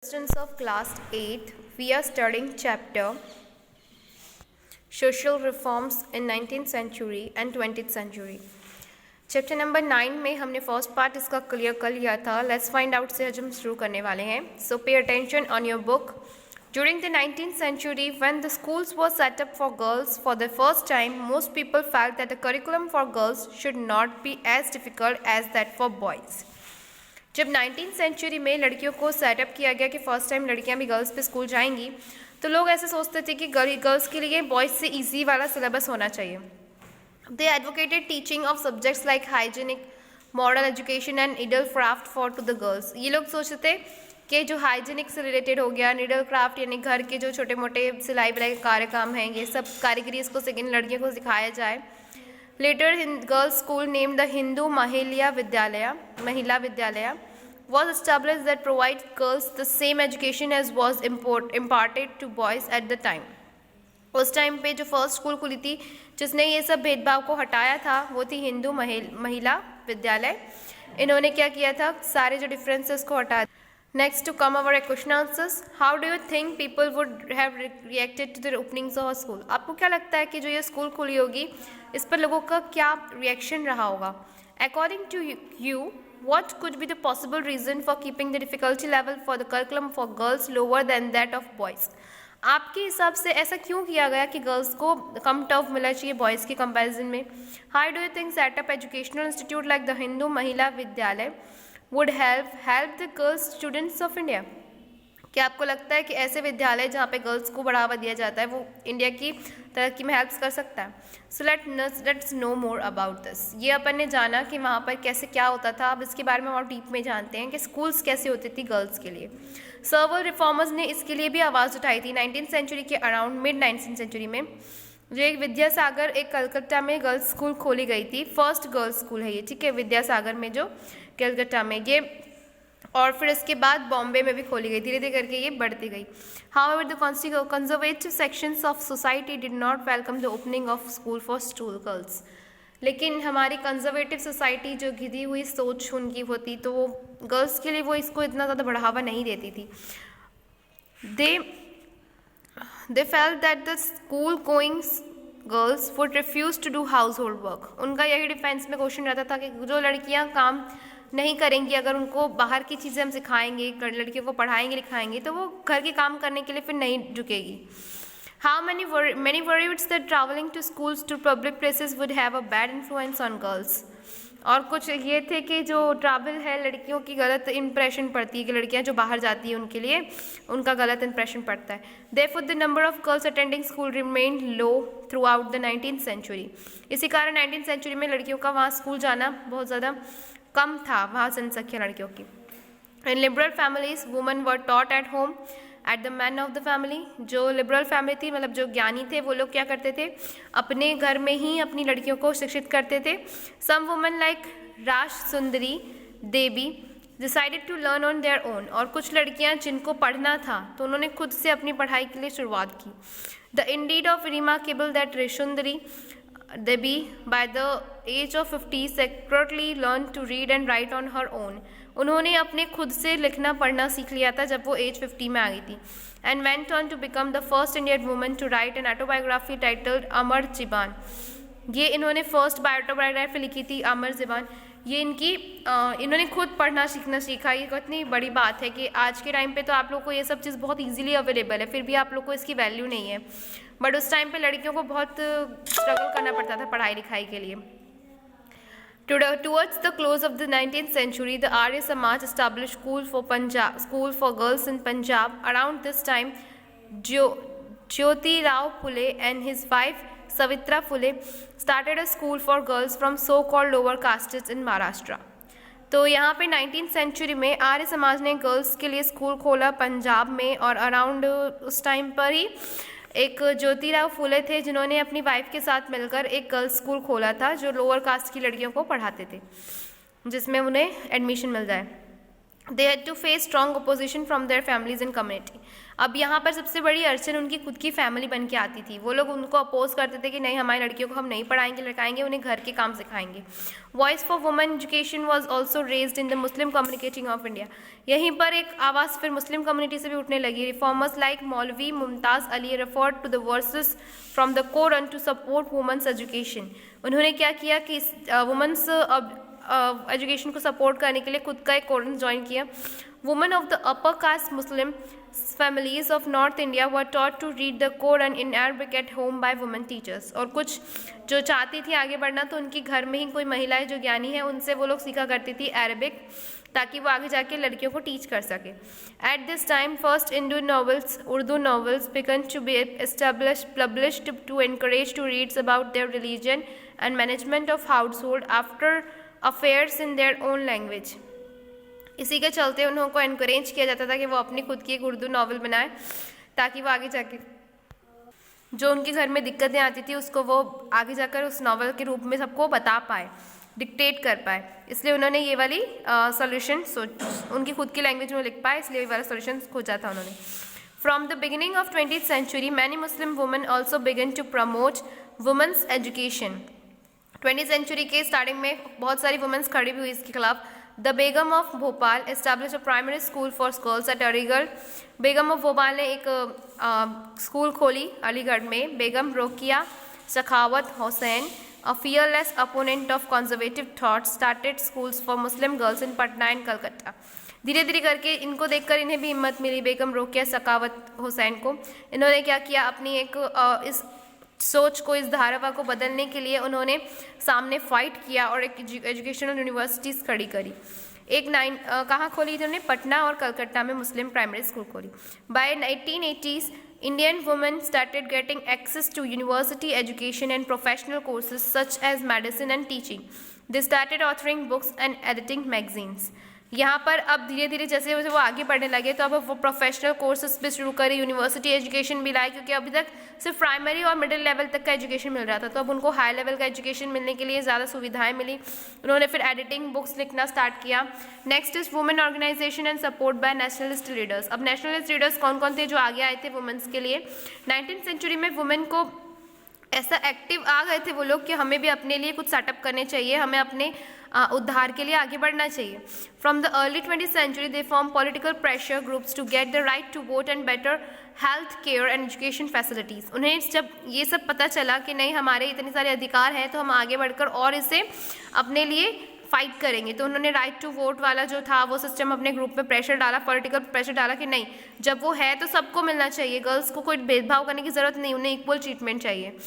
Students of class 8, we are studying chapter Social Reforms in 19th Century and 20th Century. Chapter number 9 में हमने first part इसका clear कर लिया था. Let's find out से आज हम शुरू करने वाले हैं. So pay attention on your book. During the 19th century, when the schools were set up for girls for the first time, most people felt that the curriculum for girls should not be as difficult as that for boys. जब 19th century में लड़कियों को setup किया गया कि first time लड़कियां भी girls पे स्कूल जाएंगी, तो लोग ऐसे सोचते थे कि गर्ल्स के लिए बॉयज़ से इजी वाला सिलेबस होना चाहिए. They advocated teaching of subjects like hygienic, moral education and needle craft for to the girls. ये लोग सोचते थे कि जो हाइजीनिक से रिलेटेड हो गया, निडल क्राफ्ट यानी घर के जो छोटे मोटे सिलाई बुनाई के कार्य काम हैं, ये सब कारीगरी इसको सेकेंड लड़कियों को सिखाया जाए. Later, girls' school named the Hindu Mahila Vidyalaya was established that provides girls the same education as was imparted to boys at the time. उस टाइम पे जो फर्स्ट स्कूल खुली थी जिसने ये सब भेदभाव को हटाया था वो थी हिंदू महिला विद्यालय. इन्होंने क्या किया था, सारे जो डिफरेंसेस को हटा. Next to come our question answers. How do you think people would have reacted to the openings of a school? आपको क्या लगता है कि जो ये स्कूल खुली होगी इस पर लोगों का क्या रिएक्शन रहा होगा? According to you, what could be the possible reason for keeping the difficulty level for the curriculum for girls lower than that of boys? आपके हिसाब से ऐसा क्यों किया गया कि गर्ल्स को कम टफ मिलना चाहिए बॉयज़ के कंपैरिजन में? How do you think set up educational institute like the Hindu Mahila Vidyalaya would help the girls students of India? क्या आपको लगता है कि ऐसे विद्यालय जहाँ पे गर्ल्स को बढ़ावा दिया जाता है वो इंडिया की तरक्की में हेल्प कर सकता है? So let's no more about this. ये अपन ने जाना कि वहाँ पर कैसे क्या होता था. अब इसके बारे में और डीप में जानते हैं कि स्कूल्स कैसे होती थी गर्ल्स के लिए. सर्वल रिफॉर्मर्स ने इसके लिए भी आवाज़ उठाई थी 19th सेंचुरी के अराउंड मिड 19th सेंचुरी में. जो एक विद्यासागर एक कलकत्ता में गर्ल्स स्कूल खोली गई थी. फर्स्ट गर्ल्स स्कूल है ये, ठीक है, विद्यासागर में जो कलकत्ता में ये, और फिर इसके बाद बॉम्बे में भी खोली गई. धीरे धीरे करके ये बढ़ती गई. However the conservative sections of society did not welcome the opening of school for school girls. लेकिन हमारी कंजर्वेटिव सोसाइटी जो घिरी हुई सोच उनकी होती, तो वो गर्ल्स के लिए वो इसको इतना ज़्यादा बढ़ावा नहीं देती थी. They felt that the school-going girls would refuse to do household work. उनका यही डिफेंस में क्वेश्चन रहता था कि जो लड़कियां काम नहीं करेंगी, अगर उनको बाहर की चीज़ें हम सिखाएंगे, लड़कियों को पढ़ाएंगे लिखाएंगे, तो वो घर के काम करने के लिए फिर नहीं झुकेगी. How many worried that traveling to schools to public places would have a bad influence on girls. और कुछ ये थे कि जो ट्रैवल है लड़कियों की गलत इंप्रेशन पड़ती है, कि लड़कियां जो बाहर जाती हैं उनके लिए उनका गलत इंप्रेशन पड़ता है. Therefore the number of girls attending school remained low throughout the 19th century. इसी कारण 19th सेंचुरी में लड़कियों का वहाँ स्कूल जाना बहुत ज़्यादा कम था, वहाँ जनसंख्या लड़कियों की. In liberal families, women were taught at home at the men of the family. जो लिबरल फैमिली थी, मतलब जो ज्ञानी थे, वो लोग क्या करते थे, अपने घर में ही अपनी लड़कियों को शिक्षित करते थे. Some women like Raj Sundari Devi decided to learn on their own. और कुछ लड़कियां जिनको पढ़ना था तो उन्होंने खुद से अपनी पढ़ाई के लिए शुरुआत की. The indeed of remarkable that Rishundari Devi by the age of 50 secretly learned to read and write on her own. उन्होंने अपने खुद से लिखना पढ़ना सीख लिया था जब वो एज 50 में आ गई थी. And went on to become the first Indian woman to write an autobiography titled अमर जीबान. ये इन्होंने फर्स्ट बायोटोबायोग्राफी लिखी थी अमर जीबान. ये इन्होंने खुद पढ़ना सीखना सीखा. ये कितनी बड़ी बात है कि आज के टाइम पे तो आप लोग को ये सब चीज़ बहुत इजीली अवेलेबल है, फिर भी आप लोग को इसकी वैल्यू नहीं है. बट उस टाइम पे लड़कियों को बहुत स्ट्रगल करना पड़ता था पढ़ाई लिखाई के लिए. Towards the close of the 19th century, the Arya Samaj established school for girls in Punjab. Around this time, Jyoti Rao Phule and his wife Savitra Phule started a school for girls from so-called lower castes in Maharashtra. तो यहाँ पे 19th century में आर्य समाज ने girls के लिए school खोला पंजाब में, और अराउंड उस टाइम पर ही एक ज्योतिराव फुले थे जिन्होंने अपनी वाइफ के साथ मिलकर एक गर्ल्स स्कूल खोला था जो लोअर कास्ट की लड़कियों को पढ़ाते थे, जिसमें उन्हें एडमिशन मिल जाए. They had to face strong opposition from their families and community. अब यहाँ पर सबसे बड़ी अड़चन उनकी खुद की फैमिली बन के आती थी। वो लोग उनको अपोज करते थे कि नहीं, हमारी लड़कियों को हम नहीं पढ़ाएंगे लिखाएंगे, उन्हें घर के काम सिखाएंगे। Voice for women education was also raised in the Muslim communicating of India. यहीं पर एक आवाज़ फिर मुस्लिम कम्युनिटी से भी उठने लगी। Reformers like Maulvi Mumtaz Ali referred to the verses from the Quran to support women's education. उन्होंने क्या किया कि वुमेन्स एजुकेशन को सपोर्ट करने के लिए खुद का एक कोरस ज्वाइन किया। Women of the upper caste Muslim families of North India were taught to read the Quran in Arabic at home by women teachers। और कुछ जो चाहती थी आगे बढ़ना तो उनकी घर में ही कोई महिलाएं जो ज्ञानी है उनसे वो लोग सीखा करती थी अरबिक, ताकि वो आगे जाके लड़कियों को टीच कर सके। At this time first Urdu novels began to be established published to encourage to reads about their religion and management of household after affairs in their own language। इसी के चलते उनको एनकरेज किया जाता था कि वो अपनी खुद की एक उर्दू नावल बनाए, ताकि वो आगे जाके जो उनके घर में दिक्कतें आती थी उसको वो आगे जाकर उस नावल के रूप में सबको बता पाए, डिक्टेट कर पाए। इसलिए उन्होंने ये वाली सॉल्यूशन उनकी खुद की लैंग्वेज में लिख पाए, इसलिए ये वाला सॉल्यूशन खोजा था उन्होंने। From the beginning of 20th century many Muslim women also began to promote women's education. 20th century के स्टार्टिंग में बहुत सारी वुमेन्स खड़ी भी हुई इसके खिलाफ। The Begum of Bhopal establish a primary school for girls at Aligarh. Begum of Bhopal ने एक स्कूल खोली अलीगढ़ में। Begum Rokeya Sakhawat Hussain a fearless opponent of conservative thoughts started schools for Muslim girls in Patna and Calcutta. धीरे धीरे करके इनको देखकर इन्हें भी हिम्मत मिली, बेगम रोकिया सखावत हुसैन को। इन्होंने क्या किया, अपनी एक इस सोच को, इस धारणा को बदलने के लिए उन्होंने सामने फाइट किया और एक एजुकेशनल यूनिवर्सिटीज़ खड़ी करी। एक कहाँ खोली इन्होंने? पटना और कलकत्ता में मुस्लिम प्राइमरी स्कूल खोली। By 1980s Indian women started getting access to university education and professional courses such as medicine and teaching. They started authoring books and editing magazines. यहाँ पर अब धीरे धीरे जैसे वो आगे बढ़ने लगे तो अब वो प्रोफेशनल कोर्सेज भी शुरू करे, यूनिवर्सिटी एजुकेशन भी लाए, क्योंकि अभी तक सिर्फ प्राइमरी और मिडिल लेवल तक का एजुकेशन मिल रहा था, तो अब उनको हाई लेवल का एजुकेशन मिलने के लिए ज़्यादा सुविधाएं मिली। उन्होंने फिर एडिटिंग बुक्स लिखना स्टार्ट किया। Next is women organization and support by nationalist leaders. अब नेशनलिस्ट लीडर्स कौन कौन थे जो आगे आए थे वुमेन्स के लिए? 19th सेंचुरी में वुमेन को ऐसा एक्टिव आ गए थे वो लोग कि हमें भी अपने लिए कुछ सेटअप करने चाहिए, हमें अपने उद्धार के लिए आगे बढ़ना चाहिए। From the early 20th century they form political pressure groups to get the right to vote and better health care and education facilities. उन्हें जब ये सब पता चला कि नहीं हमारे इतने सारे अधिकार हैं तो हम आगे बढ़कर और इसे अपने लिए फाइट करेंगे, तो उन्होंने राइट टू वोट वाला जो था वो सिस्टम अपने ग्रुप में प्रेशर डाला, पॉलिटिकल प्रेशर डाला कि नहीं, जब वो है तो सबको मिलना चाहिए, गर्ल्स को कोई भेदभाव करने की ज़रूरत नहीं, उन्हें इक्वल ट्रीटमेंट चाहिए।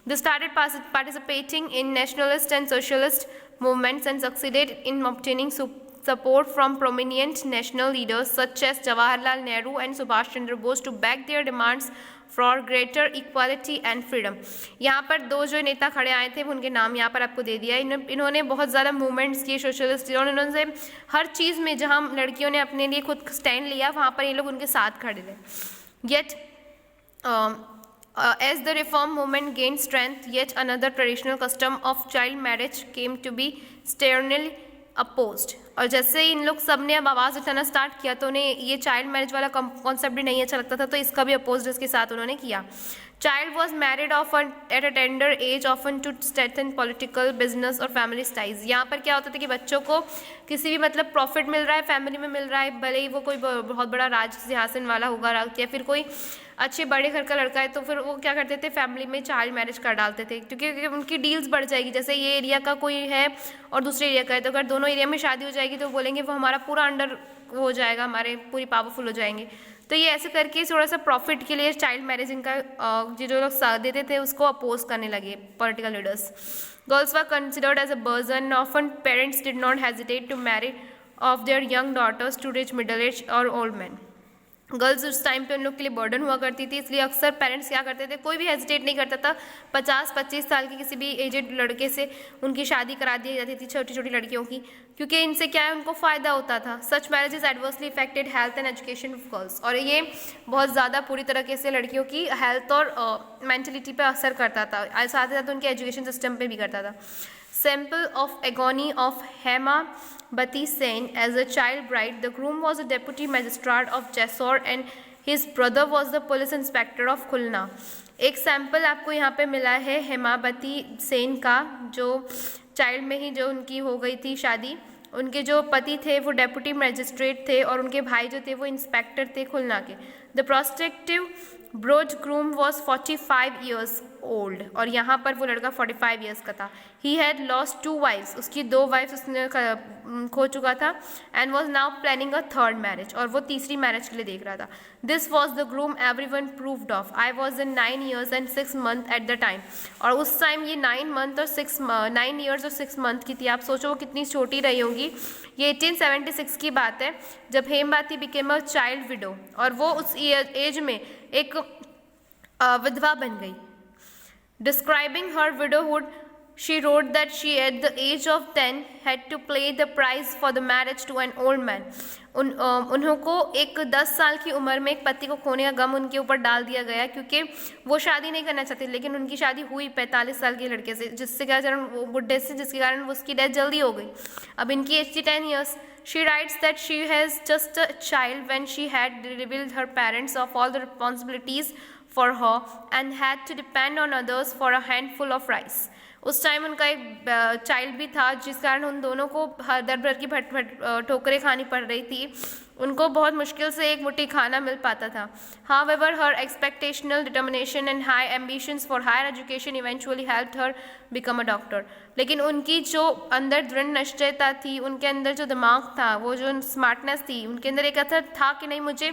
They started participating in nationalist and socialist movements and succeeded in obtaining support from prominent national leaders such as Jawaharlal Nehru and Subhash Chandra Bose to back their demands for greater equality and freedom। यहाँ पर दो जो नेता खड़े आए थे उनके नाम यहाँ पर आपको दे दिया। इन्होंने बहुत ज़्यादा मूवमेंट्स किए सोशलिस्ट, इन्होंने हर चीज़ में जहाँ लड़कियों ने अपने लिए खुद स्टैंड लिया वहाँ पर ये लोग उनके साथ खड़े थे। Yet as the reform movement gained strength, yet another traditional custom of child marriage came to be sternly opposed। और जैसे इन लोग सब ने अब आवाज़ उठाना स्टार्ट किया तो उन्हें ये चाइल्ड मैरिज वाला कॉन्सेप्ट भी नहीं अच्छा लगता था, तो इसका भी अपोज इसके साथ उन्होंने किया। Child was married often at a tender age, often to strengthen political, business और family ties। यहाँ पर क्या होता था कि बच्चों को किसी भी मतलब प्रॉफिट मिल रहा है, फैमिली में मिल रहा है, भले ही वो कोई बहुत बड़ा राज सिंहासन वाला होगा या फिर कोई अच्छे बड़े घर का लड़का है, तो फिर वो क्या करते थे फैमिली में चाइल्ड मैरिज कर डालते थे, क्योंकि उनकी डील्स बढ़ जाएगी। जैसे ये एरिया का कोई है और दूसरे एरिया का है, तो अगर दोनों एरिया में शादी हो जाएगी तो बोलेंगे वो हमारा पूरा अंडर हो जाएगा, हमारे पूरी पावरफुल हो जाएंगे। तो ये ऐसे करके थोड़ा सा प्रॉफिट के लिए चाइल्ड मैरिज इनका जो लोग साथ देते थे उसको अपोज करने लगे political leaders. Girls were considered as a burden, often parents did not hesitate to marry off their young daughters to rich middle age और ओल्ड मैन। गर्ल्स उस टाइम पे उन लोग के लिए बर्डन हुआ करती थी, इसलिए अक्सर पेरेंट्स क्या करते थे, कोई भी हेजिटेट नहीं करता था 50-25 साल के किसी भी एजेड लड़के से उनकी शादी करा दी जाती थी, छोटी छोटी लड़कियों की, क्योंकि इनसे क्या है उनको फ़ायदा होता था। Such marriages adversely affected health and education of girls, और ये बहुत ज़्यादा पूरी तरीके से लड़कियों की हेल्थ और मेंटलिटी पर असर करता था, साथ ही साथ उनके एजुकेशन सिस्टम पर भी करता था। sample of agony of Hemabati Sen as a child bride. The groom was a deputy magistrate of Jessore and his brother was the police inspector of Khulna. एक सैम्पल आपको यहाँ पे मिला है हेमावती सेन का, जो चाइल्ड में ही जो उनकी हो गई थी शादी. उनके जो पति थे वो डेप्यूटी मजिस्ट्रेट थे और उनके भाई जो थे वो इंस्पेक्टर थे खुलना के. The prospective bridegroom was 45 years old, और यहाँ पर वो लड़का 45 ईयर्स का था. ही हैड लॉस्ट 2 वाइफ्स, उसकी 2 वाइफ्स उसने खो चुका था. And was now planning a third marriage, और वो तीसरी मैरिज के लिए देख रहा था. This was the groom everyone proved of. I was in 9 years and 6 month at the time. और उस टाइम ये 9 ईयर्स और 6 मंथ की थी. आप सोचो वो कितनी छोटी रही होगी. ये 1876 की बात है जब Hemvati became a child widow, और वो उस एज में एक विधवा बन गई. Describing her widowhood, she wrote that she at the age of 10 had to pay the price for the marriage to an old man. उन्होंने एक 10 साल की उम्र में एक पति को खोने का गम उनके ऊपर डाल दिया गया, क्योंकि वो शादी नहीं करना चाहती, लेकिन उनकी शादी हुई 45 साल के लड़के से, जिससे क्या कारण वो बुढ़े से, जिसके कारण उसकी डेथ जल्दी हो गई. अब इनकी एज थी 10 years. She writes that she has just a child when she had revealed her parents of all the responsibilities for her and had to depend on others for a handful of rice. उस time उनका एक child भी था, जिस कारण उन दोनों को दर भर की ठोकरें खानी पड़ रही थी. उनको बहुत मुश्किल से एक मुट्ठी खाना मिल पाता था. However, her expectational determination and high ambitions for higher education eventually helped her become a doctor. लेकिन उनकी जो अंदर दृढ़ निश्चयता थी, उनके अंदर जो दिमाग था, वो जो स्मार्टनेस थी, उनके अंदर एक असर था कि नहीं, मुझे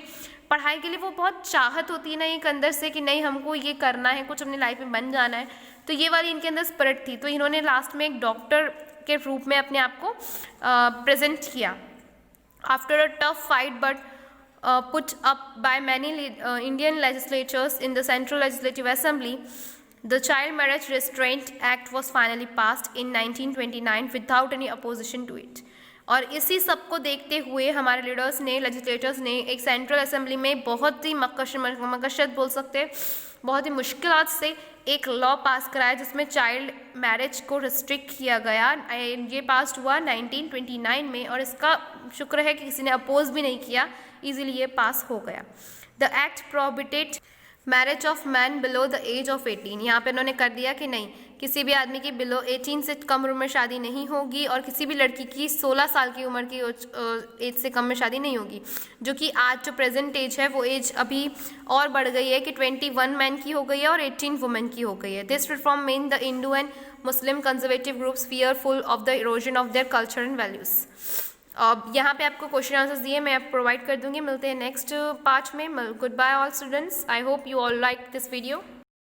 पढ़ाई के लिए वो बहुत चाहत होती है ना एक अंदर से कि नहीं हमको ये करना है, कुछ अपनी लाइफ में बन जाना है. तो ये वाली इनके अंदर स्पिरिट थी. तो इन्होंने लास्ट में एक डॉक्टर के रूप में अपने आप को प्रेजेंट किया. After a tough fight but put up by many Indian legislatures in the central legislative assembly, the Child Marriage Restraint Act was finally passed in 1929 without any opposition to it. और इसी सब को देखते हुए हमारे leaders ने, legislators ने एक सेंट्रल असेंबली में बहुत ही मकसद बोल सकते हैं, बहुत ही मुश्किलात से एक लॉ पास कराया जिसमें चाइल्ड मैरिज को रिस्ट्रिक्ट किया गया. ये पास हुआ 1929 में, और इसका शुक्र है कि किसी ने अपोज भी नहीं किया, इजीली ये पास हो गया. The act prohibited marriage of man below the age of 18. यहाँ पे उन्होंने कर दिया कि नहीं, किसी भी आदमी की बिलो 18 से कम उम्र में शादी नहीं होगी, और किसी भी लड़की की 16 साल की उम्र की एज से कम में शादी नहीं होगी, जो कि आज जो प्रेजेंट एज है वो एज अभी और बढ़ गई है कि 21 मैन की हो गई है और 18 वुमेन की हो गई है. This reform main the Indo and Muslim conservative groups fearful of the erosion of their culture and values. अब यहाँ पे आपको क्वेश्चन आंसर्स दिए मैं आप प्रोवाइड कर दूँगी. मिलते हैं नेक्स्ट पार्ट में. Goodbye all students. I hope you all like this video.